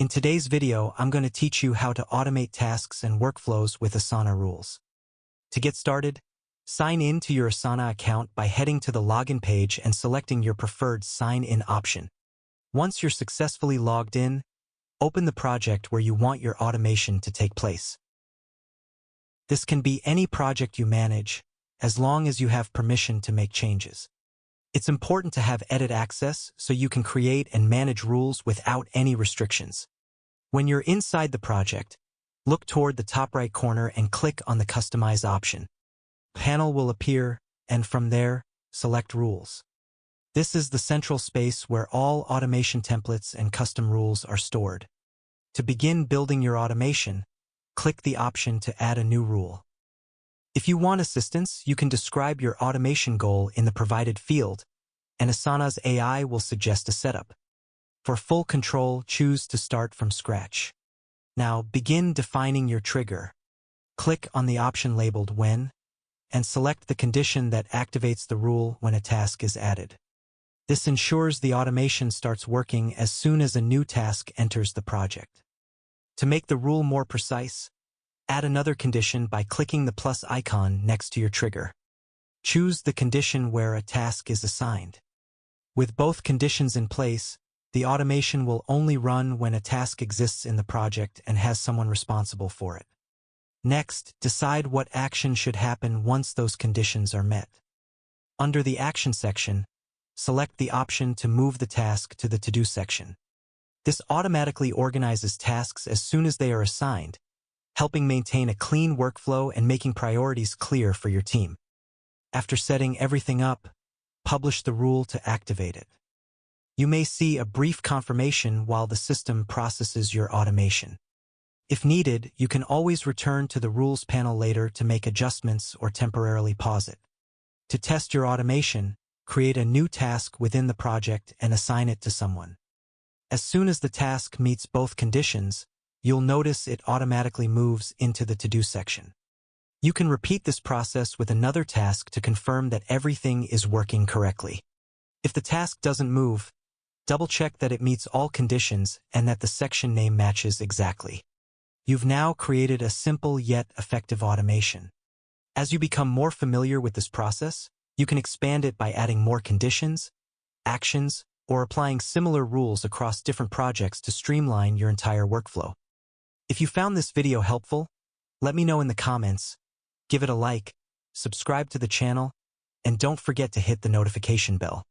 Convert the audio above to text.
In today's video, I'm going to teach you how to automate tasks and workflows with Asana rules. To get started, sign in to your Asana account by heading to the login page and selecting your preferred sign-in option. Once you're successfully logged in, open the project where you want your automation to take place. This can be any project you manage, as long as you have permission to make changes. It's important to have edit access so you can create and manage rules without any restrictions. When you're inside the project, look toward the top right corner and click on the Customize option. A panel will appear, and from there, select Rules. This is the central space where all automation templates and custom rules are stored. To begin building your automation, click the option to add a new rule. If you want assistance, you can describe your automation goal in the provided field, and Asana's AI will suggest a setup. For full control, choose to start from scratch. Now, begin defining your trigger. Click on the option labeled When, and select the condition that activates the rule when a task is added. This ensures the automation starts working as soon as a new task enters the project. To make the rule more precise, add another condition by clicking the plus icon next to your trigger. Choose the condition where a task is assigned. With both conditions in place, the automation will only run when a task exists in the project and has someone responsible for it. Next, decide what action should happen once those conditions are met. Under the Action section, select the option to move the task to the To-Do section. This automatically organizes tasks as soon as they are assigned, helping maintain a clean workflow and making priorities clear for your team. After setting everything up, publish the rule to activate it. You may see a brief confirmation while the system processes your automation. If needed, you can always return to the Rules panel later to make adjustments or temporarily pause it. To test your automation, create a new task within the project and assign it to someone. As soon as the task meets both conditions, you'll notice it automatically moves into the To-Do section. You can repeat this process with another task to confirm that everything is working correctly. If the task doesn't move, double-check that it meets all conditions and that the section name matches exactly. You've now created a simple yet effective automation. As you become more familiar with this process, you can expand it by adding more conditions, actions, or applying similar rules across different projects to streamline your entire workflow. If you found this video helpful, let me know in the comments, give it a like, subscribe to the channel, and don't forget to hit the notification bell.